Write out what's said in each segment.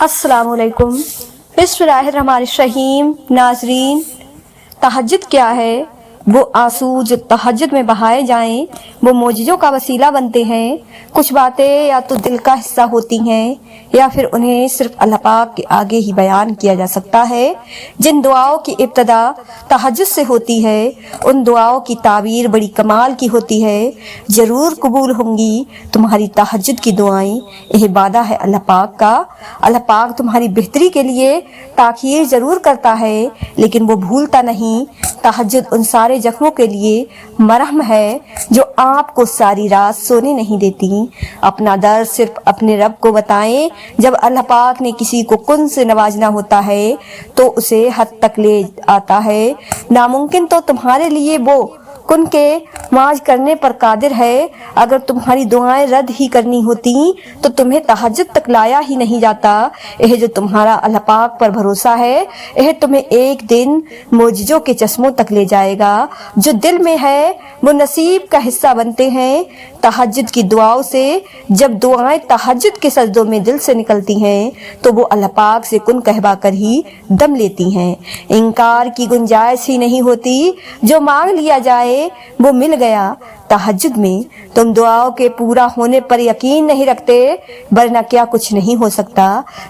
अस्सलाम वालेकुम। बिस्मिल्लाहिर्रहमानिर्रहीम। नाजरीन, तहज्जुद क्या है? वो आंसू जो तहज्जुद में बहाए जाएं वो मोजिज़ों का वसीला बनते हैं। कुछ बातें या तो दिल का हिस्सा होती हैं या फिर उन्हें सिर्फ अल्लाह पाक के आगे ही बयान किया जा सकता है। जिन दुआओं की इब्तिदा तहज्जुद से होती है उन दुआओं की ताबीर बड़ी कमाल की होती है। ज़रूर कबूल होंगी तुम्हारी तहज्जुद की दुआएं। यह वादा है अल्लाह पाक का। अल्लाह पाक तुम्हारी बेहतरी के लिए ताख़ीर ज़रूर करता है लेकिन वो भूलता नहीं। तहज्जुद उन सारे जख्मों के लिए मरहम है जो आपको सारी रात सोने नहीं देती। अपना दर्द सिर्फ अपने रब को बताएं। जब अल्लाह पाक ने किसी को कुन से नवाजना होता है तो उसे हद तक ले आता है। नामुमकिन तो तुम्हारे लिए वो कुन के माज करने पर कादिर है। अगर तुम्हारी दुआएं रद्द ही करनी होती तो तुम्हें तहज्जुद तक लाया ही नहीं जाता। यह जो तुम्हारा अल्लाह पाक पर भरोसा है यह तुम्हें एक दिन मोजिज़ों के चश्मों तक ले जाएगा। जो दिल में है वो नसीब का हिस्सा बनते हैं। तहज्जुद की दुआओं से जब दुआएं तहज्जुद के सजदों में दिल से निकलती हैं तो वो अल्लाह पाक से कुन कहवा कर ही दम लेती हैं। इनकार की गुंजाइश ही नहीं होती। जो मांग लिया जाए वो मिल गया। तहज्जुद में तुम दुआओं के पूरा होने पर यकीन नहीं रखते वरना क्या कुछ नहीं हो सकता।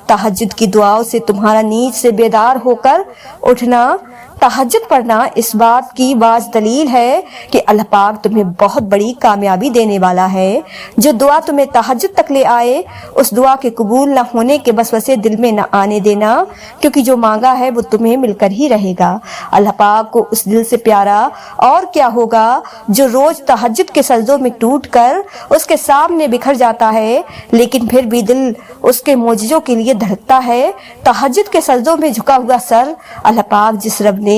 तहज्जुद की दुआओं से तुम्हारा नींद से बेदार होकर उठना, तहज्जुद पढ़ना इस बात की वाज दलील है कि अल्लाह पाक तुम्हें बहुत बड़ी कामयाबी देने वाला है। जो दुआ तुम्हें तहज्जुद तक ले आए उस दुआ के कबूल न होने के वसवसे दिल में न आने देना, क्योंकि जो मांगा है वो तुम्हें मिलकर ही रहेगा। अल्लाह पाक को उस दिल से प्यारा और क्या होगा जो रोज तहज्जुद के सजदों में टूट कर उसके सामने बिखर जाता है लेकिन फिर भी दिल उसके मोजिज़ों के लिए धड़कता है। तहज्जुद के सजदों में झुका हुआ सर अल्लाह पाक जिस रब ने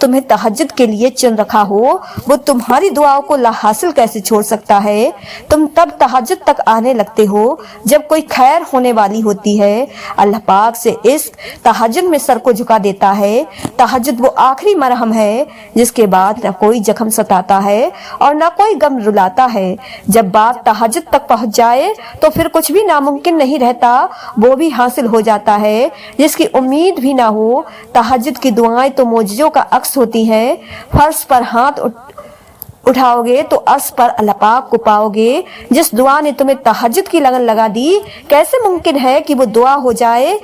तुम्हें तहज्जुद के लिए चुन रखा हो वो तुम्हारी दुआओं को ला हासिल कैसे छोड़ सकता है। तुम तब तहज्जुद तक आने लगते हो जब कोई खैर होने वाली होती है। अल्लाह पाक से इश्क तहज्जुद में सर को झुका देता है। तहज्जुद वो आखिरी मरहम है जिसके बाद न कोई जख्म सताता है और न कोई गम रुलाता है। जब बात तहज्जुद तक पहुंच जाए तो फिर कुछ भी नामुमकिन नहीं रहता, वो भी हासिल हो जाता है जिसकी उम्मीद भी ना हो। तहज्जुद की दुआएं तो मोजिज़ों का अक्स होती हैं। फर्श पर हाथ उठाओगे तो अर्श पर अल्लाह पाक को पाओगे। जिस दुआ ने तुम्हें तहज्जुद की लगन लगा दी कैसे मुमकिन है कि वो दुआ हो जाए?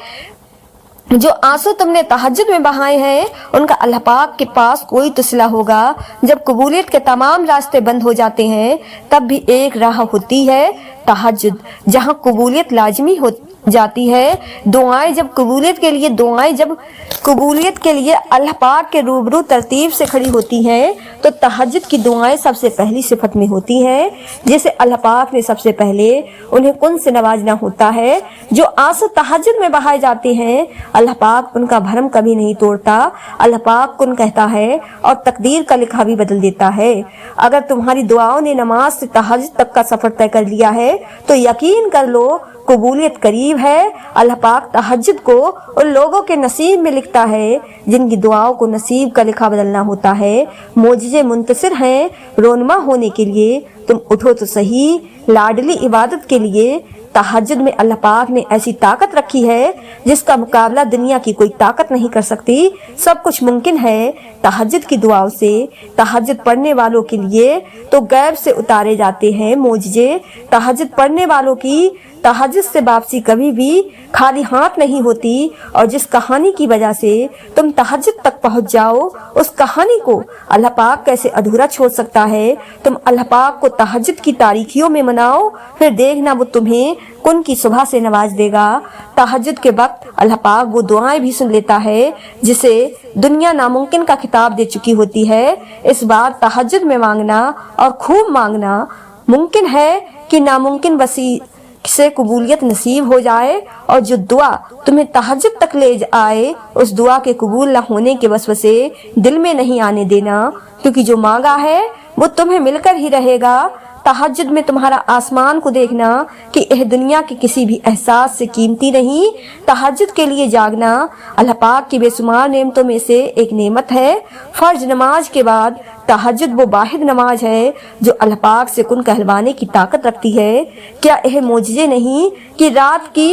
जो आंसू तुमने तहज्जुद में बहाए हैं उनका अल्लाह पाक के पास कोई तो सिला होगा। जब कबूलियत के तमाम रास्ते बंद हो जाते हैं तब भी एक राह होती है तहज्जुद, जहां कबूलियत लाजमी हो जाती है। दुआएं जब कबूलियत के लिए अल्लाह पाक के रूबरू तरतीब से खड़ी होती हैं तो तहज्जुद की दुआएं सबसे पहली सिफत में होती हैं। जैसे अल्लाह पाक ने सबसे पहले उन्हें कुन से नवाजना होता है। जो आंसू तहज्जुद में बहाए जाते हैं अल्लाह पाक उनका भरम कभी नहीं तोड़ता। अल्लाह पाक कुन कहता है और तकदीर का लिखा भी बदल देता है। अगर तुम्हारी दुआओं ने नमाज से तहज्जुद तक का सफर तय कर लिया है तो यकीन कर लो कबूलियत करीब है। अल्लाह पाक तहज्जुद को उन लोगों के नसीब में लिखता है जिनकी दुआओं को नसीब का लिखा बदलना होता है। मोजिज़े मुंतसिर हैं रोनमा होने के लिए। तुम उठो तो सही लाडली इबादत के लिए। तहज्जुद में अल्लाह पाक ने ऐसी ताकत रखी है जिसका मुकाबला दुनिया की कोई ताकत नहीं कर सकती। सब कुछ मुमकिन है तहज्जुद की दुआओं से। तहज्जुद पढ़ने वालों के लिए तो गैब से उतारे जाते हैं मोजिज़े। तहज्जुद पढ़ने वालों की तहज्जुद से वापसी कभी भी खाली हाथ नहीं होती और जिस कहानी की वजह से तुम तहज्जुद तक पहुंच जाओ उस कहानी को अल्लाह पाक कैसे अधूरा छोड़ सकता है। तुम अल्लाह पाक को तहज्जुद की तारीखियों में मनाओ फिर देखना वो तुम्हें कुन की सुबह से नवाज देगा। तहज्जुद के वक्त अल्लाह पाक वो दुआएं भी सुन लेता है जिसे दुनिया नामुमकिन का खिताब दे चुकी होती है। इस बार तहज्जुद में मांगना और खूब मांगना मुमकिन है कि नामुमकिन वसी से कबूलियत नसीब हो जाए और जो दुआ तुम्हें तहज्जुद तक ले आए उस दुआ के कबूल न होने के वसवसे दिल में नहीं आने देना, क्योंकि जो मांगा है वो तुम्हें मिलकर ही रहेगा। तहज्जुद में तुम्हारा आसमान को देखना कि यह दुनिया के किसी भी एहसास से कीमती नहीं। तहज्जुद के लिए जागना अल्लाह पाक की बेशुमार नेमतों में से एक नेमत है। फर्ज नमाज के बाद तहज्जुद वो वाहिद नमाज है जो अल्लाह पाक से कुन कहलवाने की ताकत रखती है। क्या यह मोजिज़े नहीं कि रात की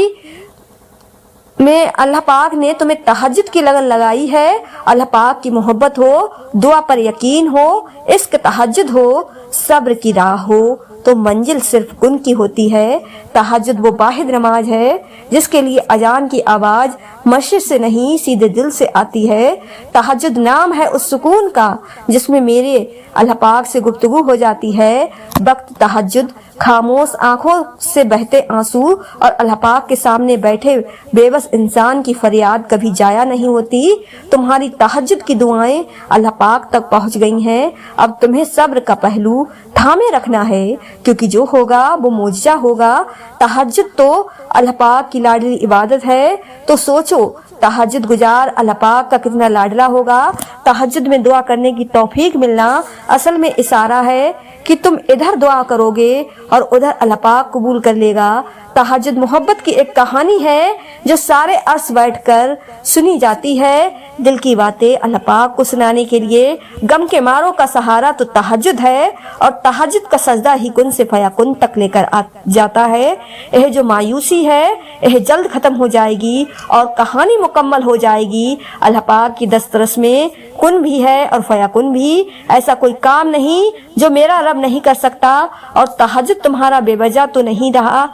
میں اللہ پاک نے تمہیں تہجد کی لگن لگائی ہے، اللہ پاک کی محبت ہو، دعا پر یقین ہو، عشق تہجد ہو، صبر کی راہ ہو تو منزل صرف ان کی ہوتی ہے۔ تہجد وہ واحد نماز ہے جس کے لیے اذان کی آواز مشرق سے نہیں سیدھے دل سے آتی ہے۔ تہجد نام ہے اس سکون کا جس میں میرے اللہ پاک سے گفتگو ہو جاتی ہے۔ وقت تہجد خاموش آنکھوں سے بہتے آنسو اور اللہ پاک کے سامنے بیٹھے بے بس انسان کی فریاد کبھی ضائع نہیں ہوتی۔ تمہاری تہجد کی دعائیں اللہ پاک تک پہنچ گئی ہیں، اب تمہیں صبر کا پہلو تھامے رکھنا ہے کیونکہ جو ہوگا وہ معجزہ ہوگا۔ تہجد تو اللہ پاک کی لاڈلی عبادت ہے، تو سوچو تہجد گزار اللہ پاک کا کتنا لاڈلا ہوگا۔ تہجد میں دعا کرنے کی توفیق ملنا اصل میں اشارہ ہے کہ تم ادھر دعا کرو گے اور ادھر اللہ پاک قبول کر لے گا۔ تہجد محبت کی ایک کہانی ہے جو سارے عرص بیٹھ کر سنی جاتی ہے۔ دل کی باتیں اللہ پاک کو سنانے کے لیے غم کے ماروں کا سہارا تو تہجد ہے، اور تہجد کا سجدہ ہی کن سے فیکن تک لے کر جاتا ہے۔ یہ جو مایوسی ہے یہ جلد ختم ہو جائے گی اور کہانی مکمل ہو جائے گی۔ اللہ پاک کی دسترس میں کن بھی ہے اور فیکن بھی، ایسا کوئی کام نہیں جو میرا رب نہیں کر سکتا، اور تہجد تمہارا بے وجہ تو نہیں رہا،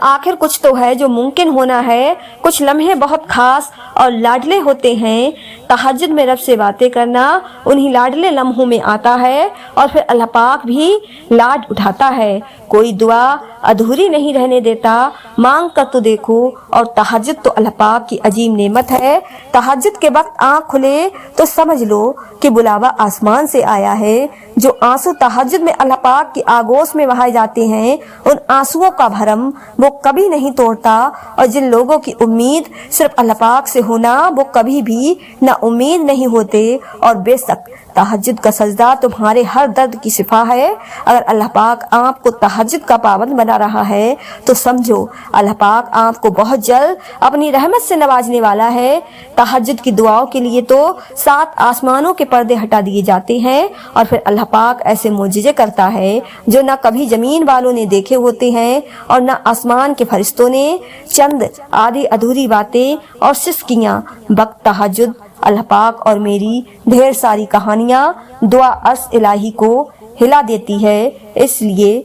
آخر کچھ تو ہے جو ممکن ہونا ہے۔ کچھ لمحے بہت خاص اور لاڈلے ہوتے ہیں۔ تہجد میں رب سے باتیں کرنا انہی لاڈلے لمحوں میں آتا ہے اور پھر اللہ پاک بھی لاڈ اٹھاتا ہے۔ کوئی دعا ادھوری نہیں رہنے دیتا، مانگ کر تو دیکھو، اور تہجد تو اللہ پاک کی عظیم نعمت ہے۔ تہجد کے وقت آنکھ کھلے تو سمجھ لو کہ بلاوا آسمان سے آیا ہے۔ جو آنسو تہجد میں اللہ پاک کی آگوش میں بہائے جاتے ہیں ان آنسوؤں کا بھرم وہ کبھی نہیں توڑتا، اور جن لوگوں کی امید صرف اللہ پاک سے ہونا وہ کبھی بھی نہ امید نہیں ہوتے۔ اور بے شک تہجد کا سجدہ تمہارے ہر درد کی شفا ہے۔ اگر اللہ پاک آپ کو تہجد کا پابند بنا رہا ہے تو سمجھو اللہ پاک آپ کو بہت جلد اپنی رحمت سے نوازنے والا ہے۔ تہجد کی دعاؤں کے لیے تو 7 آسمانوں کے پردے ہٹا دیے جاتے ہیں، اور پھر اللہ پاک ایسے معجزے کرتا ہے جو نہ کبھی زمین والوں نے دیکھے ہوتے ہیں اور نہ آسمان کے فرشتوں نے۔ چند آدھی ادھوری باتیں اور سسکیاں وقت تہجد اللہ پاک اور میری ڈھیر ساری کہانیاں دعا عرش الہی کو ہلا دیتی ہے۔ اس لیے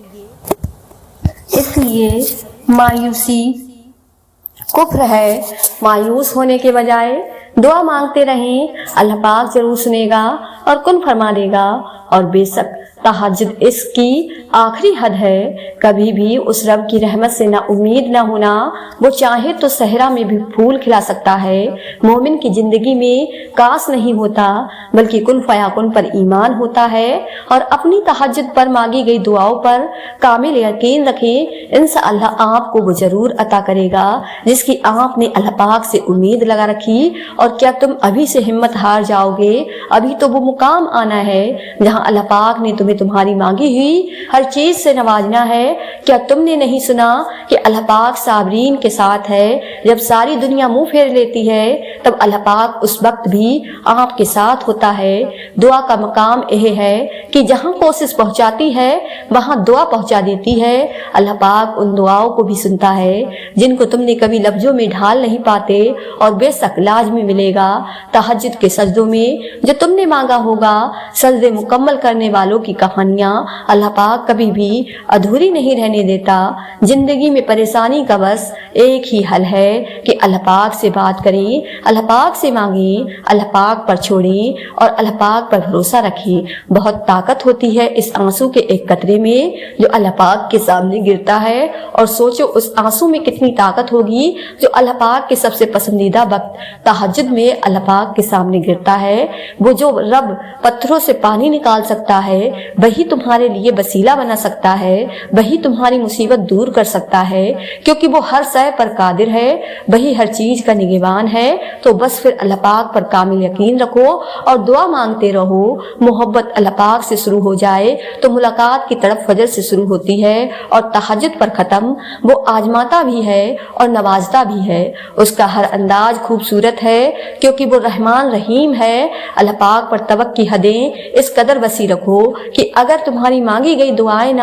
مایوسی کفر ہے۔ مایوس ہونے کے بجائے دعا مانگتے رہیں، اللہ پاک ضرور سنے گا اور کن فرما دے گا۔ اور بے شک تہجد اس کی آخری حد ہے۔ کبھی بھی اس رب کی رحمت سے نہ امید نہ ہونا، وہ چاہے تو صحرا میں بھی پھول کھلا سکتا ہے۔ مومن کی زندگی میں کاس نہیں ہوتا بلکہ کن فیکن پر ایمان ہوتا ہے، اور اپنی تہجد پر مانگی گئی دعاؤں پر کامل یقین رکھیں، انشاءاللہ آپ کو وہ ضرور عطا کرے گا جس کی آپ نے اللہ پاک سے امید لگا رکھی۔ اور کیا تم ابھی سے ہمت ہار جاؤ گے؟ ابھی تو وہ مقام آنا ہے جہاں اللہ پاک نے تمہیں تمہاری مانگی ہوئی ہر چیز سے نوازنا ہے۔ کیا تم نے نہیں سنا کہ اللہ پاک صابرین کے ساتھ ہے؟ جب ساری دنیا منہ پھیر لیتی ہے تب اللہ پاک اس وقت بھی آپ کے ساتھ ہوتا ہے۔ دعا کا مقام یہ ہے کہ جہاں کوشش پہنچاتی ہے وہاں دعا پہنچا دیتی ہے۔ اللہ پاک ان دعاؤں کو بھی سنتا ہے جن کو تم نے کبھی لفظوں میں ڈھال نہیں پاتے، اور بے شک لازمی ملے گا تہجد کے سجدوں میں جو تم نے مانگا ہوگا۔ سجدے مکمل کرنے والوں کی کہانیاں اللہ پاک کبھی بھی ادھوری نہیں رہنے دیتا۔ زندگی میں پریشانی کا بس ایک ہی حل ہے کہ اللہ پاک سے بات کریں، اللہ پاک سے مانگیں، اللہ پاک پر چھوڑیں اور اللہ پاک پر بھروسہ رکھیں۔ بہت طاقت ہوتی ہے اس آنسو کے ایک قطرے میں جو اللہ پاک کے سامنے گرتا ہے، اور سوچو اس آنسو میں کتنی طاقت ہوگی جو اللہ پاک کے سب سے پسندیدہ وقت تہجد میں اللہ پاک کے سامنے گرتا ہے۔ وہ جو رب پتھروں سے پانی نکال سکتا ہے وہی تمہارے لیے وسیلہ بنا سکتا ہے، وہی تمہاری مصیبت دور کر سکتا ہے، کیونکہ وہ ہر شے پر قادر ہے، وہی ہر چیز کا نگہبان ہے۔ تو بس پھر اللہ پاک پر کامل یقین رکھو اور دعا مانگتے رہو۔ محبت اللہ پاک سے شروع ہو جائے تو ملاقات کی طرف فجر سے شروع ہوتی ہے، اور تہجد پر ختم۔ وہ آزماتا بھی ہے اور نوازتا بھی ہے۔ اس کا ہر انداز خوبصورت ہے کیونکہ وہ رحمان رحیم ہے۔ اللہ پاک پر توکل کی حدیں اس قدر وسیع رکھو کہ اگر تمہاری مانگی گئی دعائیں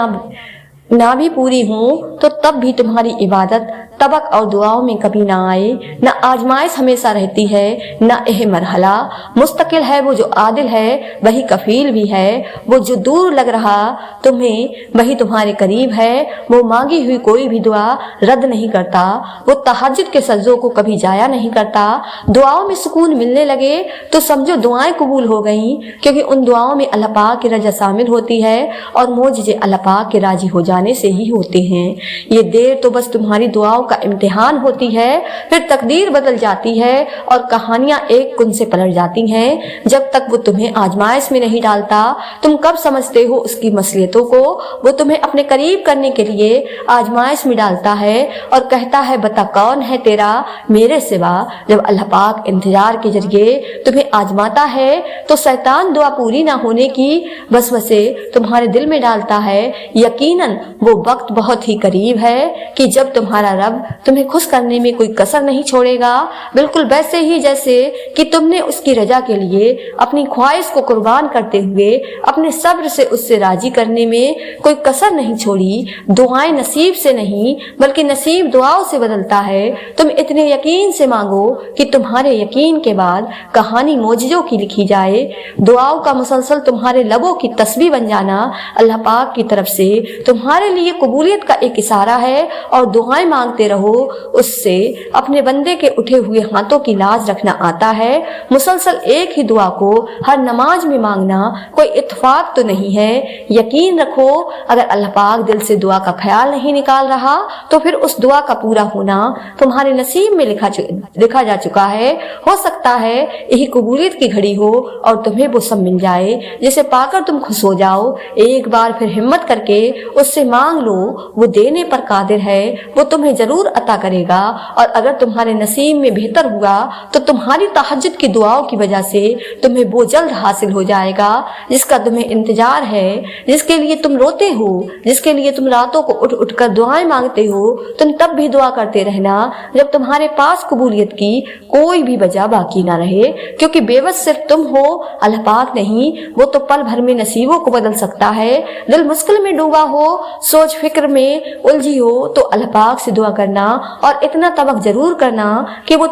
نہ بھی پوری ہوں تو تب بھی تمہاری عبادت तबक और दुआओं में कभी ना आए, न आजमाइश हमेशा रहती है, न यह मरहला मुस्तकिल है। वो जो आदिल है वही कफील भी है, वो जो दूर लग रहा तुम्हें वही तुम्हारे करीब है। वो मांगी हुई कोई भी दुआ रद्द नहीं करता, वो तहज्जुद के सज्जों को कभी जाया नहीं करता। दुआओं में सुकून मिलने लगे तो समझो दुआएं कबूल हो गईं, क्योंकि उन दुआओं में अल्लाह पाक की रजा शामिल होती है और मोजज़े अल्लाह पाक के राजी हो जाने से ही होते हैं। ये देर तो बस तुम्हारी दुआओं का इम्तिहान होती है, फिर तकदीर बदल जाती है और कहानियां एक कुन से पलट जाती हैं। जब तक वो तुम्हें आजमाइश में नहीं डालता तुम कब समझते हो उसकी मसलियतों को। वो तुम्हें अपने करीब करने के लिए आजमाइश में डालता है और कहता है बता कौन है तेरा मेरे सिवा। जब अल्लाह पाक इंतजार के जरिए तुम्हें आजमाता है तो शैतान दुआ पूरी ना होने की वसवसे तुम्हारे दिल में डालता है। यकीनन वो वक्त बहुत ही करीब है कि जब तुम्हारा रब तुम्हें खुश करने में कोई कसर नहीं छोड़ेगा, बिल्कुल वैसे ही जैसे कि तुमने उसकी रजा के लिए अपनी ख्वाहिश को कुर्बान करते हुए अपने सब्र से उससे राजी करने में कोई कसर नहीं छोड़ी। दुआएं नसीब से नहीं बल्कि नसीब दुआओं से बदलता है। तुम इतने यकीन से मांगो कि तुम्हारे यकीन के बाद कहानी मोजज़ों की लिखी जाए। दुआओं का मुसलसल तुम्हारे लबों की तस्बीह बन जाना अल्लाह पाक की तरफ से तुम्हारे लिए कबूलियत का एक इशारा है। और दुआएं मांगते रहो, उससे अपने बंदे के उठे हुए हाथों की लाज रखना आता है। मुसलसल एक ही दुआ को हर नमाज में मांगना कोई इत्तेफाक तो नहीं है। यकीन रखो अगर अल्लाह पाक दिल से दुआ का ख्याल नहीं निकाल रहा तो फिर उस दुआ का पूरा होना तुम्हारे नसीब में लिखा जा चुका है। हो सकता है यही कबूलियत की घड़ी हो और तुम्हें वो सब मिल जाए जिसे पाकर तुम खुश हो जाओ। एक बार फिर हिम्मत करके उससे मांग लो, वो देने पर कादिर है, वो तुम्हें जरूर अता करेगा। और अगर तुम्हारे नसीब में बेहतर हुआ तो तुम्हारी तहज्जुद की दुआओं की वजह से तुम्हें वो जल्द हासिल हो जाएगा जिसका तुम्हें इंतजार है, जिसके लिए तुम रोते हो, जिसके लिए तुम रातों को उठ उठ कर दुआएं मांगते हो। तुम तब भी दुआ करते रहना जब तुम्हारे पास कबूलियत की कोई भी वजह बाकी ना रहे, क्योंकि बेबस सिर्फ तुम हो, अल्लाह पाक नहीं। वो तो पल भर में नसीबों को बदल सकता है। दिल मुश्किल में डूबा हो, सोच फिक्र में उलझी हो तो अल्लाह पाक से दुआ करना और इतना तवक्ल जरूर करना कि वो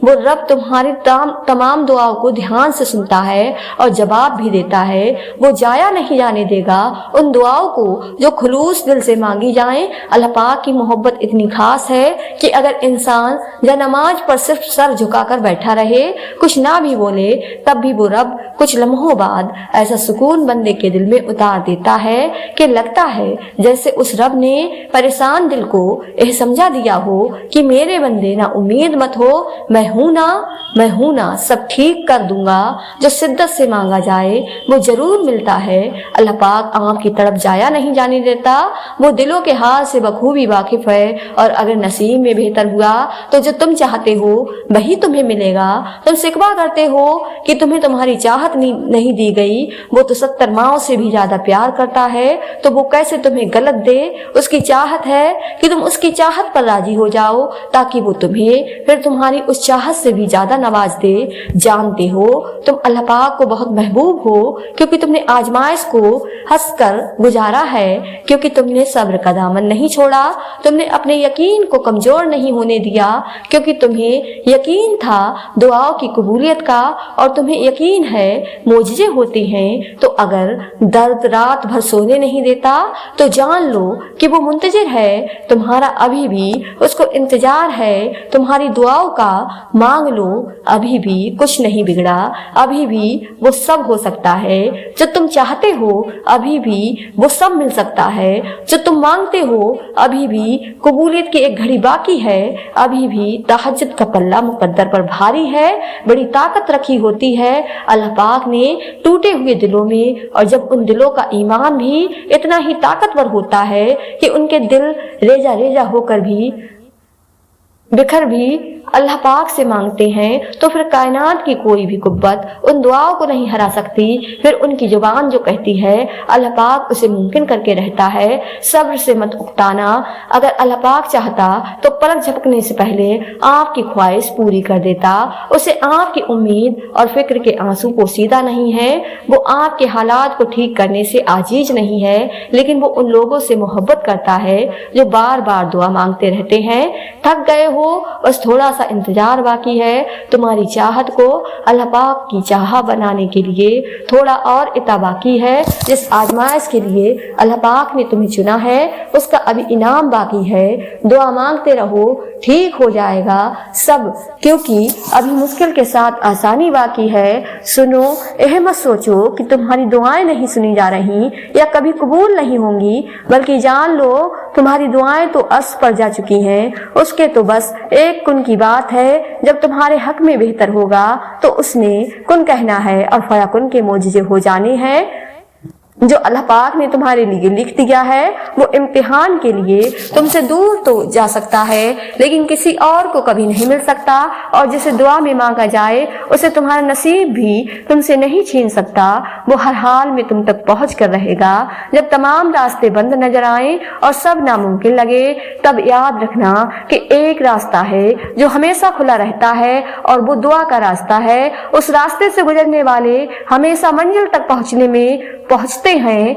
रब तुम्हारी तमाम दुआओं को ध्यान से सुनता है और जवाब भी देता है। वो जाया नहीं जाने देगा उन दुआओं को जो खुलूस दिल से मांगी जाएं। अल्लाह पाक की मोहब्बत इतनी खास है कि अगर इंसान या नमाज पर सिर्फ सर झुकाकर बैठा रहे, कुछ ना भी बोले, तब भी वो रब कुछ लम्हों बाद ऐसा सुकून बंदे के दिल में उतार देता है कि लगता है जैसे उस रब ने परेशान दिल को यह समझा दिया हो कि मेरे बंदे ना उम्मीद मत हो, मैं हूं ना, सब ठीक कर दूंगा। जो शिद्दत से मांगा जाए वो जरूर मिलता है। अल्लाह पाक आपकी तरफ जाया नहीं जाने देता, वो दिलों के हाल से बखूबी वाकिफ है। और अगर नसीब में बेहतर हुआ तो जो तुम चाहते हो वही तुम्हें मिलेगा। तुम शिकवा करते हो कि तुम्हें तुम्हारी चाहत नहीं दी गई, वो तो 70 माओं से भी ज्यादा प्यार करता है, तो वो कैसे तुम्हें गलत दे। उसकी चाहत है कि तुम उसकी चाहत पर राजी हो जाओ ताकि वो तुम्हें फिर तुम्हारी उस चाहत से भी ज्यादा नवाज दे। जानते हो तुम अल्लाह पाक को बहुत महबूब हो क्योंकि तुमने आजमाइश को हंस कर गुजारा है, क्योंकि तुमने सब्र का दामन नहीं छोड़ा, तुमने अपने यकीन को कमजोर नहीं होने दिया, क्योंकि तुम्हें यकीन था दुआओं की कबूलियत का और तुम्हें यकीन है मोजज़े होते हैं। तो अगर दर्द रात भर सोने नहीं देता तो जान लो कि वो मुंतजिर है, तुम्हारा अभी भी उसको इंतजार है। तुम्हारी दुआओं का मांग लो, अभी भी कुछ नहीं बिगड़ा, अभी भी वो सब हो सकता है जो तुम चाहते हो, अभी भी वो सब मिल सकता है जो तुम मांगते हो, अभी भी कबूलियत की एक घड़ी बाकी है, अभी भी तहज्जुद का पल्ला मुकद्दर पर भारी है। बड़ी ताकत रखी होती है अल्लाह पाक ने टूटे हुए दिलों में, और जब उन दिलों का ईमान भी इतना ही ताकतवर होता है कि उनके दिल रेजा रेजा होकर भी बिखर भी अल्लाह पाक से मांगते हैं तो फिर कायनात की कोई भी कुव्वत उन दुआओं को नहीं हरा सकती। फिर उनकी जुबान जो कहती है अल्लाह पाक उसे मुमकिन करके रहता है। सब्र से मत उकताना, अगर अल्लाह पाक चाहता तो पलक झपकने से पहले आपकी ख्वाहिश पूरी कर देता। उसे आपकी उम्मीद और फिक्र के आंसू पोसीदा नहीं है। वो आपके हालात को ठीक करने से आजीज नहीं है, लेकिन वो उन लोगों से मोहब्बत करता है जो बार बार दुआ मांगते रहते हैं। थक गए हो, बस थोड़ा सा इंतजार बाकी है। तुम्हारी चाहत को अल्लाह पाक की चाह बनाने के लिए थोड़ा और इता बाकी है। जिस आजमाइश के लिए अल्लाह पाक ने तुम्हें चुना है उसका अभी इनाम बाकी है। दुआ मांगते रहो, ठीक हो जाएगा सब, क्योंकि अभी मुश्किल के साथ आसानी बाकी है। सुनो, यह मत सोचो कि तुम्हारी दुआएं नहीं सुनी जा रही या कभी कबूल नहीं होंगी, बल्कि जान लो तुम्हारी दुआएं तो अर्श पर जा चुकी हैं। उसके तो बस एक कुन की बात है, जब तुम्हारे हक में बेहतर होगा तो उसने कुन कहना है और फयाकुन के मोजिजे हो जाने हैं। जो अल्लाह पाक ने तुम्हारे लिए लिख दिया है वो इम्तिहान के लिए तुमसे दूर तो जा सकता है, लेकिन किसी और को कभी नहीं मिल सकता। और जिसे दुआ में मांगा जाए उसे तुम्हारा नसीब भी तुमसे नहीं छीन सकता। वो हर हाल में तुम तक पहुंच कर रहेगा। जब तमाम रास्ते बंद नजर आए और सब नामुमकिन लगे, तब याद रखना कि एक रास्ता है जो हमेशा खुला रहता है और वो दुआ का रास्ता है। उस रास्ते से गुजरने वाले हमेशा मंजिल तक पहुंचते हैं,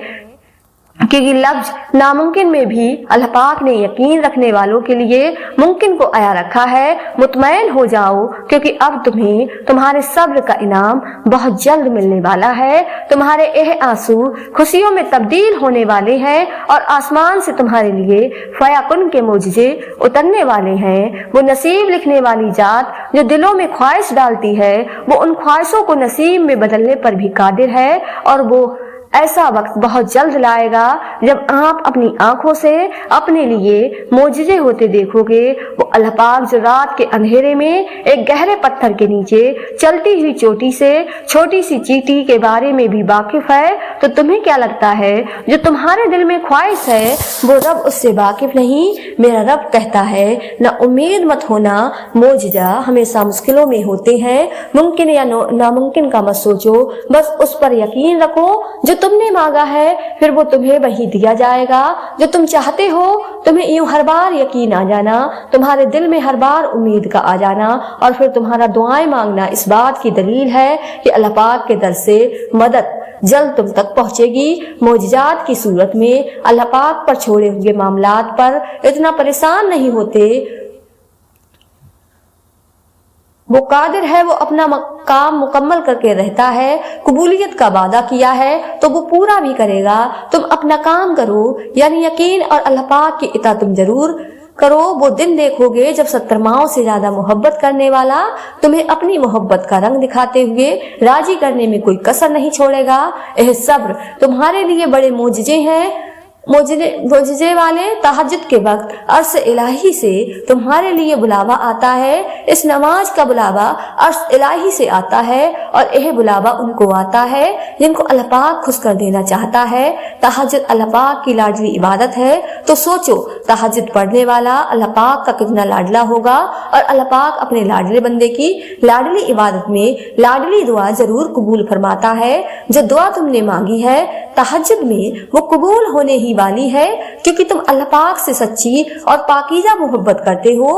क्योंकि लफ्ज नामुमकिन में भी अल्लाह पाक ने यकीन रखने वालों के लिए मुमकिन को आया रखा है। मुतमईन हो जाओ, क्योंकि अब तुम्हें तुम्हारे सब्र का इनाम बहुत जल्द मिलने वाला है। तुम्हारे यह आंसू खुशियों में तब्दील होने वाले हैं और आसमान से तुम्हारे लिए फयाकुन के मोजिजे उतरने वाले हैं। वो नसीब लिखने वाली जात जो दिलों में ख्वाहिश डालती है, वो उन ख्वाहिशों को नसीब में बदलने पर भी कादिर है। और वो ऐसा वक्त बहुत जल्द लाएगा जब आप अपनी आंखों से अपने लिए मोजिजे होते देखोगे। वो अल्लाह पाक जो रात के अंधेरे में एक गहरे पत्थर के नीचे चलती हुई चोटी से छोटी सी चींटी के बारे में भी वाकिफ है, तो तुम्हें क्या लगता है जो तुम्हारे दिल में ख्वाहिश है वो रब उससे वाकिफ नहीं? मेरा रब कहता है ना उम्मीद मत होना, मोजिजा हमेशा मुश्किलों में होते हैं। मुमकिन या नामुमकिन का मत सोचो, बस उस पर यकीन रखो जो तुमने मांगा है, फिर वो तुम्हें वही दिया जाएगा जो तुम चाहते हो। तुम्हें यूं हर बार यकीन आ जाना, तुम्हारे दिल में हर बार उम्मीद का आ जाना, और फिर तुम्हारा दुआएं मांगना इस बात की दलील है कि अल्लाह पाक के दर से मदद जल्द तुम तक पहुंचेगी। मोजिजात की सूरत में अल्लाह पाक पर छोड़े हुए मामलात पर इतना परेशान नहीं होते। वो कादिर है, वो अपना काम मुकम्मल करके रहता है। कबूलियत का वादा किया है तो वो पूरा भी करेगा। तुम अपना काम करो, यानी यकीन और अल्लाह पाक की इताअत तुम जरूर करो। वो दिन देखोगे जब 70 माओं से ज्यादा मोहब्बत करने वाला तुम्हें अपनी मोहब्बत का रंग दिखाते हुए राजी करने में कोई कसर नहीं छोड़ेगा। यह सब्र तुम्हारे लिए बड़े मोजिजे हैं। मोजिजे वाले तहज्जुद के वक्त अर्श इलाही से तुम्हारे लिए बुलावा आता है। इस नमाज का बुलावा अर्श इलाही से आता है और यह बुलावा उनको आता है जिनको अल्लाह पाक खुश कर देना चाहता है। तहज्जुद अल्लाह पाक की लाडली इबादत है, तो सोचो तहज्जुद पढ़ने वाला अल्लाह पाक का कितना लाडला होगा। और अल्लाह पाक अपने लाडले बंदे की लाडली इबादत में लाडली दुआ जरूर कबूल फरमाता है। जो दुआ तुमने मांगी है तहज्जुद में वो कबूल होने ही वाली है, क्योंकि तुम अल्लाह पाक से सच्ची और पाकीज़ा मोहब्बत करते हो।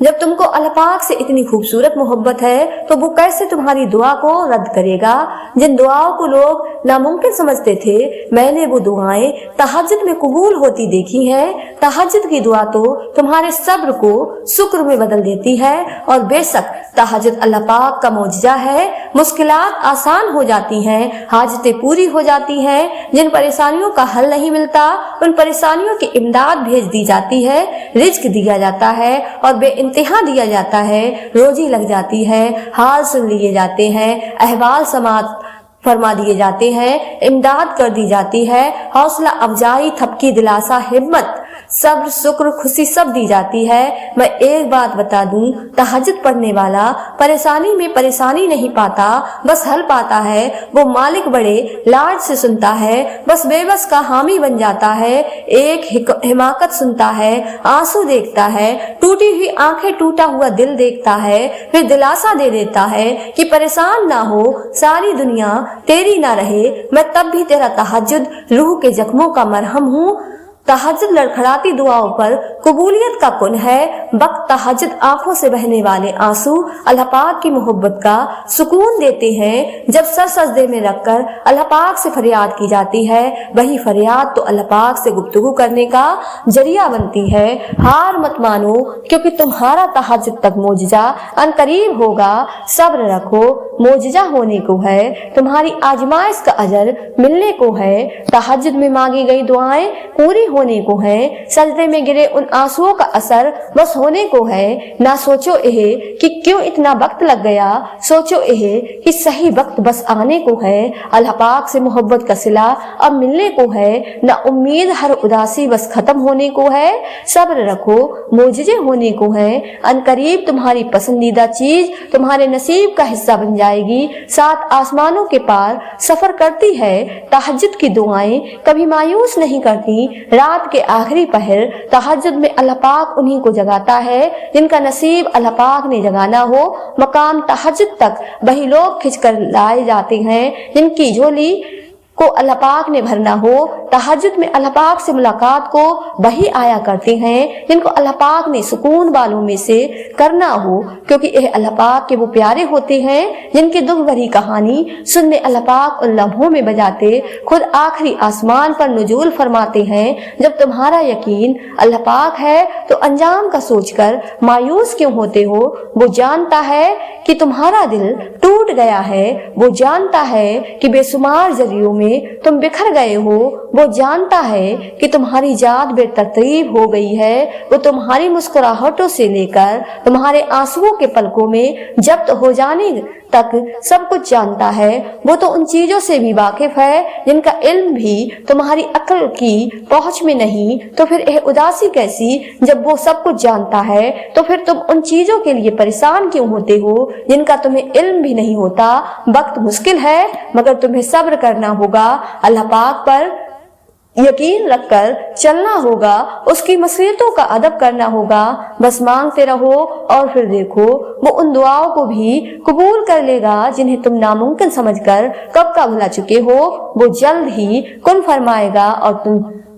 जब तुमको अल्लाह पाक से इतनी खूबसूरत मोहब्बत है तो वो कैसे तुम्हारी दुआ को रद्द करेगा। जिन दुआओं को लोग नामुमकिन समझते थे, मैंने वो दुआएं तहज्जुद में कबूल होती देखी हैं। तहज्जुद की दुआ तो तुम्हारे सब्र को शुक्र में बदल देती है। और बेशक तहज्जुद अल्लाह पाक का मौजज़ा है। मुश्किलात आसान हो जाती हैं, हाजतें पूरी हो जाती हैं। जिन परेशानियों का हल नहीं मिलता उन परेशानियों की इमदाद भेज दी जाती है, रिज्क दिया जाता है और बेइंतहा दिया जाता है, रोजी लग जाती है, हाल सुन लिए जाते हैं, अहवाल समात फरमा दिए जाते हैं, इमदाद कर दी जाती है, हौसला अफजाई, थपकी, दिलासा, हिम्मत सब्र, शुक्र, खुशी सब दी जाती है। मैं एक बात बता दूं, तहज्जुद पढ़ने वाला परेशानी में परेशानी नहीं पाता, बस हल पाता है। वो मालिक बड़े लाड से सुनता है, बस बेबस का हामी बन जाता है। एक हिमाकत सुनता है, आंसू देखता है, टूटी हुई आंखें, टूटा हुआ दिल देखता है, फिर दिलासा दे देता है कि परेशान ना हो, सारी दुनिया तेरी ना रहे, मैं तब भी तेरा तहज्जुद रूह के जख्मों का मरहम हूँ। तहज्जुद लड़खड़ाती दुआओं पर कबूलियत का कुन है। वक्त तहज्जुद आंखों से बहने वाले आंसू अल्लाह पाक की मोहब्बत का सुकून देते हैं। जब सर सजदे में रखकर अल्लाह पाक से फरियाद की जाती है, वही फरियाद तो अल्लाह पाक से गुफ्तगू करने का जरिया बनती है। हार मत मानो, क्योंकि तुम्हारा तहज्जुद तक मोजिजा अनकरीब होगा। सब्र रखो, मोजिजा होने को है, तुम्हारी आजमाइश का अजर मिलने को है। तहज्जुद में मांगी गई दुआएं पूरी होने को है, सजदे में गिरे उन आंसुओं का असर बस होने को है। ना सोचो यह कि क्यों इतना वक्त लग गया, सोचो यह कि सही वक्त बस आने को है। अल्लाह पाक से मोहब्बत का सिला अब मिलने को है। ना उम्मीद, हर उदासी बस खत्म होने को है। सब्र रखो, मोजिजे होने को है। अनकरीब तुम्हारी पसंदीदा चीज तुम्हारे नसीब का हिस्सा बन जाएगी। 7 आसमानों के पार सफर करती है। तहज्जुद की दुआएं कभी मायूस नहीं करती। रात के आखिरी पहर तहज्जुद में अल्लाह पाक उन्हीं को जगाता है जिनका नसीब अल्लाह पाक ने जगाना हो। मकाम तहज्जुद तक वही लोग खिंचकर लाए जाते हैं जिनकी झोली को अल्लाह पाक ने भरना हो। तहज्जुद में अल्लाह पाक से मुलाकात को वही आया करते हैं जिनको अल्लाह पाक ने सुकून वालों में से करना हो, क्योंकि यह अल्लाह पाक के वो प्यारे होते हैं जिनकी दुख भरी कहानी सुनने अल्लाह पाक उन लम्हों में बजाते खुद आखिरी आसमान पर नुजूल फरमाते हैं। जब तुम्हारा यकीन अल्लाह पाक है तो अंजाम का सोचकर मायूस क्यों होते हो। वो जानता है कि तुम्हारा दिल टूट गया है, वो जानता है कि बेशुमार जरियों में तुम बिखर गए हो, वो जानता है कि तुम्हारी जात बेतरतीब हो गई है। वो तुम्हारी मुस्कुराहटों से लेकर तुम्हारे आंसुओं के पलकों में जब्त हो जाने तक सब कुछ जानता है। वो तो उन चीजों से भी वाकिफ है जिनका इल्म भी तुम्हारी अक्ल की पहुंच में नहीं। तो फिर यह उदासी कैसी, जब वो सब कुछ जानता है तो फिर तुम उन चीजों के लिए परेशान क्यों होते हो जिनका तुम्हें इल्म भी नहीं होता। वक्त मुश्किल है, मगर तुम्हें सब्र करना होगा। अल्लाह पाक पर यकीन रखकर चलना होगा, उसकी मसीहतों का अदब करना होगा। बस मांगते रहो और फिर देखो वो उन दुआओं को भी कबूल कर लेगा जिन्हें तुम नामुमकिन समझकर कब का भुला चुके हो। वो जल्द ही कुन फरमाएगा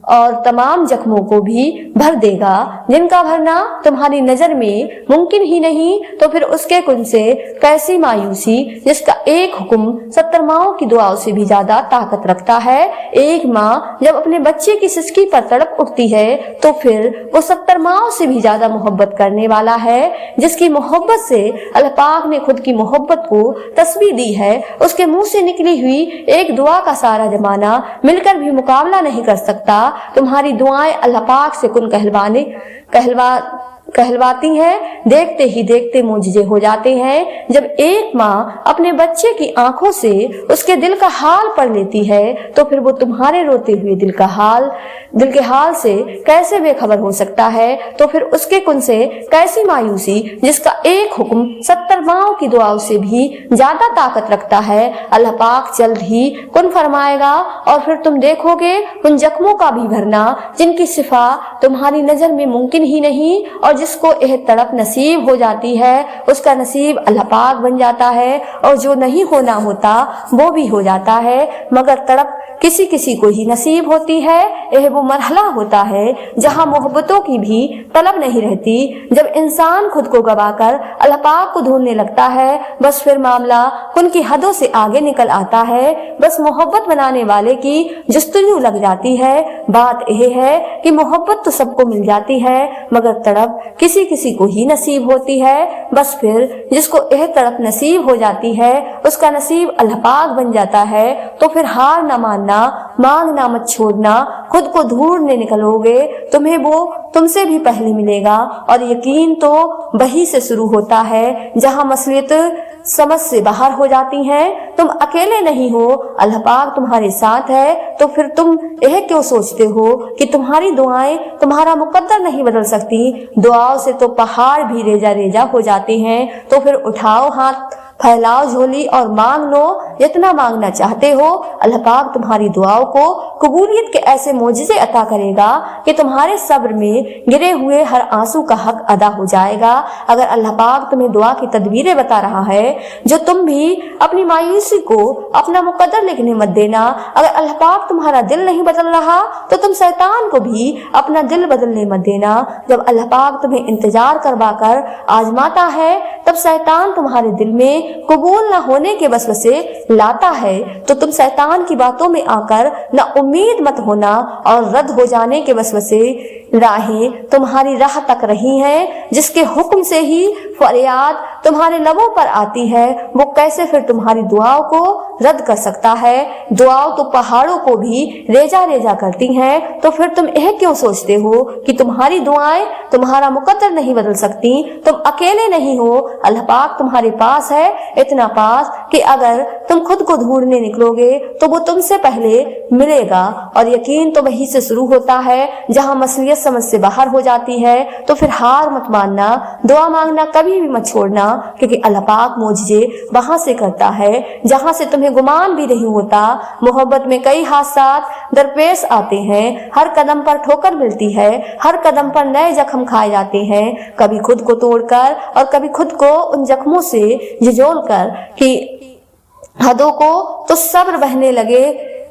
और तमाम जख्मों को भी भर देगा जिनका भरना तुम्हारी नजर में मुमकिन ही नहीं। तो फिर उसके कुन से कैसी मायूसी जिसका एक हुक्म 70 माओं की दुआओं से भी ज्यादा ताकत रखता है। एक माँ जब अपने बच्चे की सिसकी पर तड़प उठती है तो फिर वो 70 माओं से भी ज्यादा मोहब्बत करने वाला है। जिसकी मोहब्बत से अल्लाह पाक ने खुद की मोहब्बत को तस्बीह दी है, उसके मुंह से निकली हुई एक दुआ का सारा जमाना मिलकर भी मुकाबला नहीं कर सकता। तुम्हारी दुआएं अल्लाह पाक से कुन कहलवाती हैं, देखते ही देखते मोजिजे हो जाते हैं। जब एक माँ अपने बच्चे की आंखों से उसके दिल का हाल पढ़ लेती है तो फिर वो तुम्हारे रोते हुए दिल के हाल से कैसे बेखबर हो सकता है। तो फिर उसके कुन से कैसी मायूसी जिसका एक हुक्म 70 माओं की दुआओं से भी ज्यादा ताकत रखता है। अल्लाह पाक जल्द ही कुन फरमाएगा और फिर तुम देखोगे उन जख्मों का भी भरना जिनकी सिफा तुम्हारी नजर में मुमकिन ही नहीं। और जिसको यह तड़प नसीब हो जाती है उसका नसीब अल्लाह पाक बन जाता है, और जो नहीं होना होता वो भी हो जाता है। मगर तड़प किसी किसी को ही नसीब होती है। यह वो मरहला होता है जहाँ मोहब्बतों की भी तलब नहीं रहती। जब इंसान खुद को गवाकर अल्लाह पाक को ढूंढने लगता है बस फिर मामला उनकी हदों से आगे निकल आता है। बस मोहब्बत बनाने वाले की जुस्तजू लग जाती है। बात यह है कि मोहब्बत तो सबको मिल जाती है मगर तड़प किसी किसी को ही नसीब होती है। बस फिर जिसको यह तड़प नसीब हो जाती है उसका नसीब अल्लाह पाक बन जाता है। तो फिर हार न मानना, मांगना मत छोड़ना, खुद को ढूंढने निकलोगे तुम्हें वो तुमसे भी पहले मिलेगा। और यकीन तो वही से शुरू होता है जहाँ मसलियत समझ से बाहर हो जाती हैं। तुम अकेले नहीं हो, अल्लाह पाक तुम्हारे साथ है, तो फिर तुम यह क्यों सोचते हो कि तुम्हारी दुआएं तुम्हारा मुकद्दर नहीं बदल सकती? दुआओं से तो पहाड़ भी रेजा रेजा हो जाते हैं। तो फिर उठाओ हाथ, फैलाओ झोली और मांग लो जितना मांगना चाहते हो। अल्लाह पाक तुम्हारी दुआओं को कबूलियत के ऐसे मोजिज़े अता करेगा कि तुम्हारे सब्र में गिरे हुए हर आंसू का हक अदा हो जाएगा। अगर अल्लाह पाक तुम्हें दुआ की तदबीरें बता रहा है, जो तुम भी अपनी मायूसी को अपना मुकद्दर लिखने मत देना। अगर अल्लाह पाक तुम्हारा दिल नहीं बदल रहा तो तुम शैतान को भी अपना दिल बदलने मत देना। जब अल्लाह पाक तुम्हें इंतजार करवा कर आजमाता है, तब शैतान तुम्हारे दिल में कबूल न होने के वसवसे लाता है, तो तुम शैतान की बातों में आकर न उम्मीद मत होना और रद्द हो जाने के वसवसे राहें तुम्हारी राह तक रही हैं। जिसके हुक्म से ही फरियाद तुम्हारे लबों पर आती है, वो कैसे फिर तुम्हारी दुआओं को रद्द कर सकता है? दुआओं तो पहाड़ों को भी रेजा रेजा करती हैं। तो फिर तुम यह क्यों सोचते हो कि तुम्हारी दुआएं तुम्हारा मुकद्दर नहीं बदल सकती? तुम अकेले नहीं हो, अल्लाह पाक तुम्हारे पास है, इतना पास कि अगर तुम खुद को ढूंढने निकलोगे तो वो तुमसे पहले मिलेगा। और यकीन तो वहीं से शुरू होता है जहां मसलियत समझ से बाहर हो जाती है। तो फिर हार मत मानना, दुआ मांगना कभी भी मत छोड़ना, क्योंकि अल्लाह पाक मोजिज़े वहां से करता है जहां से तुम्हें गुमान भी नहीं होता। मोहब्बत में कई हादसात दरपेश आते हैं, हर कदम पर ठोकर मिलती है, हर कदम पर नए जख्म खाए जाते हैं, कभी खुद को तोड़कर और कभी खुद को उन जख्मों से झिझोल कर कि हदों को तो सब्र बहने लगे।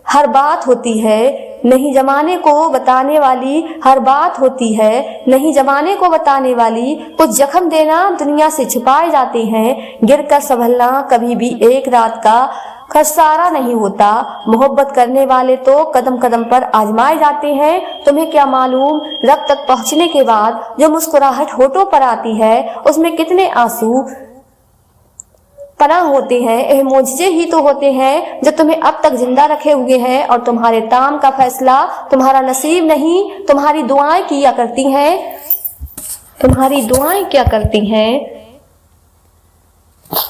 हर बात होती है नहीं जमाने को बताने वाली, हर बात होती है नहीं जमाने को बताने वाली। कुछ जख्म देना दुनिया से छुपाए जाते हैं, गिर कर संभलना कभी भी एक रात का खसारा नहीं होता। मोहब्बत करने वाले तो कदम कदम पर आजमाए जाते हैं। तुम्हें क्या मालूम रब तक पहुंचने के बाद जो मुस्कुराहट होठों पर आती है, उसमें कितने आंसू पनाह होते हैं। यह मोजिज़े ही तो होते हैं जो तुम्हें अब तक जिंदा रखे हुए हैं, और तुम्हारे ताम का फैसला तुम्हारा नसीब नहीं, तुम्हारी दुआएं किया करती हैं। तुम्हारी दुआएं क्या करती हैं?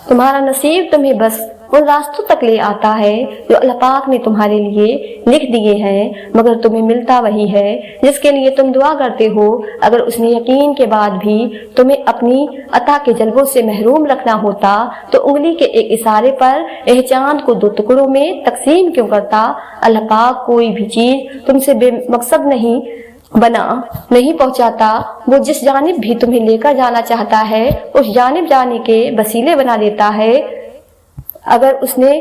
तुम्हारा नसीब तुम्हें बस उन रास्तों तक ले आता है जो अल्लाह पाक ने तुम्हारे लिए लिख दिए हैं, मगर तुम्हें मिलता वही है जिसके लिए तुम दुआ करते हो। अगर उसने यकीन के बाद भी तुम्हें अपनी अता के जलवों से महरूम रखना होता तो उंगली के एक इशारे पर यह चांद को दो टुकड़ों में तकसीम क्यों करता? अल्लाह पाक कोई भी चीज तुमसे बेमकसद नहीं नहीं पहुंचाता। वो जिस जानिब भी तुम्हें लेकर जाना चाहता है उस जानिब जाने के वसीले बना देता है। अगर उसने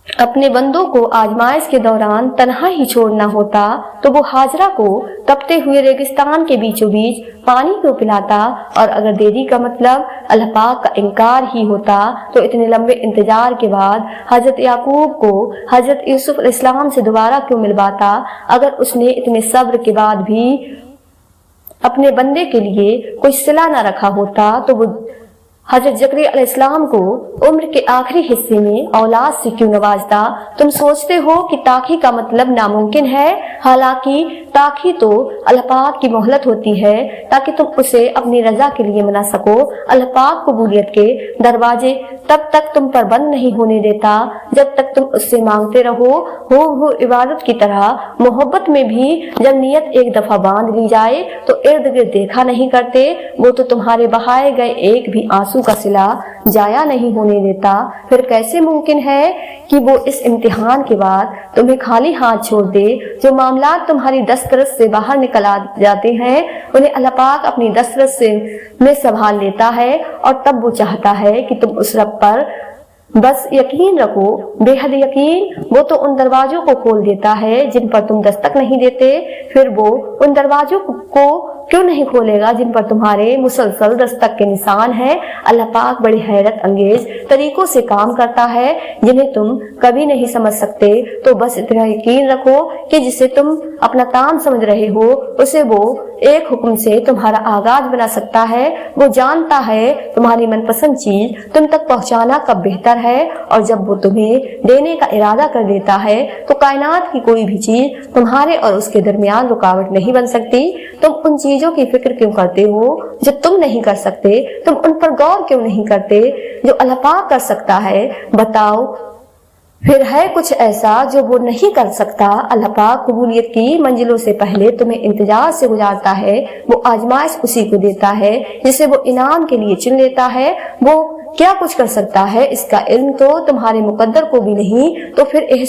अपने बंदों को आजमाइश के दौरान तन्हा ही छोड़ना होता तो वो हाजरा को तपते हुए रेगिस्तान के बीचों बीच पानी क्यों पिलाता? और अगर देरी का मतलब अल्लाह पाक का इनकार ही होता तो इतने लंबे इंतजार के बाद हजरत याकूब को हजरत यूसुफ अलैहिस्सलाम से दोबारा क्यों मिलवाता? अगर उसने इतने सब्र के बाद भी अपने बंदे के लिए कोई सिला न रखा होता तो वो हजरत जकरिया अलैहिस्सलाम को उम्र के आखिरी हिस्से में औलाद से क्यों नवाजता? तुम सोचते हो कि ताखी का मतलब नामुमकिन है, हालांकि ताखी तो अल्लाह पाक की मोहलत होती है ताकि तुम उसे अपनी रजा के लिए मना सको। अल्लाह पाक कबूलियत के दरवाजे तब तक तुम पर बंद नहीं होने देता जब तक तुम उससे मांगते रहो। हो इबादत की तरह मोहब्बत में भी जब नियत एक दफा बांध ली जाए तो इर्द गिर्द देखा नहीं करते। वो तो तुम्हारे बहाए गए एक भी आंसू का सिला जाया नहीं होने देता। फिर कैसे मुमकिन है कि वो इस इम्तिहान के बाद तुम्हें खाली हाथ छोड़ दे? जो मामला तुम्हारी दस्तरस से बाहर निकल जाते हैं उन्हें अल्लाह पाक अपनी दस्तरस से में संभाल लेता है, और तब वो चाहता है कि तुम उस रब पर बस यकीन रखो, बेहद यकीन। वो तो उन दरवाजों को खोल देता है जिन पर तुम दस्तक नहीं देते। फिर वो उन दरवाजों को क्यों नहीं खोलेगा जिन पर तुम्हारे मुसलसल दस्तक के निशान हैं? अल्लाह पाक बड़ी हैरत अंगेज तरीकों से काम करता है जिन्हें तुम कभी नहीं समझ सकते। तो बस इतना यकीन रखो कि जिसे तुम अपना काम समझ रहे हो उसे वो एक हुक्म से तुम्हारा आगाज बना सकता है। वो जानता है तुम्हारी मनपसंद चीज तुम तक पहुंचाना कब बेहतर है, और जब वो तुम्हें देने का इरादा कर देता है तो कायनात की कोई भी चीज तुम्हारे और उसके दरमियान रुकावट नहीं बन सकती। तुम उन चीजों की फिक्र क्यों करते हो जो तुम नहीं कर सकते? तुम उन पर गौर क्यों नहीं करते जो अल्लाह पाक कर सकता है, बताओ फिर है कुछ ऐसा जो वो नहीं कर सकता। अल्लाह पाक कबूलियत की मंजिलों से पहले तुम्हें इंतजार से गुजारता है, वो आजमाइश उसी को देता है जिसे वो इनाम के लिए चुन लेता है। वो क्या कुछ कर सकता है इसका इल्म तो तुम्हारे मुकद्दर को भी नहीं। तो फिर यह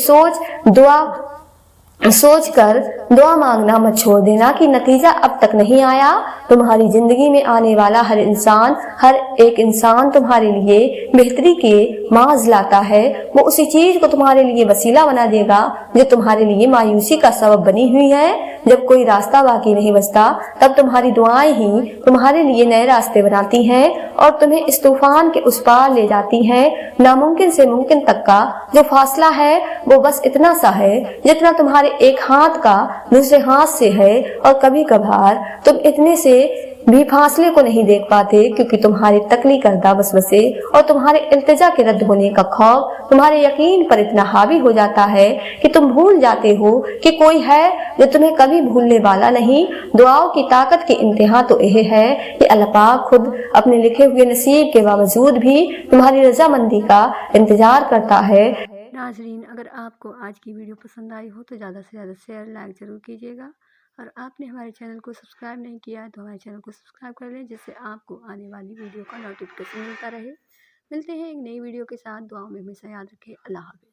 सोच कर दुआ मांगना मत छोड़ देना कि नतीजा अब तक नहीं आया। तुम्हारी जिंदगी में आने वाला हर एक इंसान तुम्हारे लिए बेहतरी के माज लाता है। वो उसी चीज को तुम्हारे लिए वसीला बना देगा जो तुम्हारे लिए मायूसी का सबब बनी हुई है। जब कोई रास्ता बाकी नहीं बचता तब तुम्हारी दुआएं ही तुम्हारे लिए नए रास्ते बनाती हैं और तुम्हें इस तूफान के उस पार ले जाती हैं। नामुमकिन से मुमकिन तक का जो फासला है वो बस इतना सा है जितना तुम्हारे एक हाथ का दूसरे हाथ से है। और कभी कभार तुम इतने से भी फासले को नहीं देख पाते क्योंकि तुम्हारे तकली करदा वसवसे और तुम्हारे इल्तिजा के रद्द होने का खौफ तुम्हारे यकीन पर इतना हावी हो जाता है कि तुम भूल जाते हो कि कोई है जो तुम्हें कभी भूलने वाला नहीं। दुआओं की ताकत की इंतहा तो यह है कि अल्लाह पाक खुद अपने लिखे हुए नसीब के बावजूद भी तुम्हारी रजामंदी का इंतजार करता है। नाजरीन, अगर आपको आज की वीडियो पसंद आई हो तो ज़्यादा से ज़्यादा शेयर लाइक ज़रूर कीजिएगा और आपने हमारे चैनल को सब्सक्राइब नहीं किया है तो हमारे चैनल को सब्सक्राइब कर लें जिससे आपको आने वाली वीडियो का नोटिफिकेशन मिलता रहे। मिलते हैं एक नई वीडियो के साथ। दुआओं में हमेशा याद रखें। अल्लाह हाफ़िज़।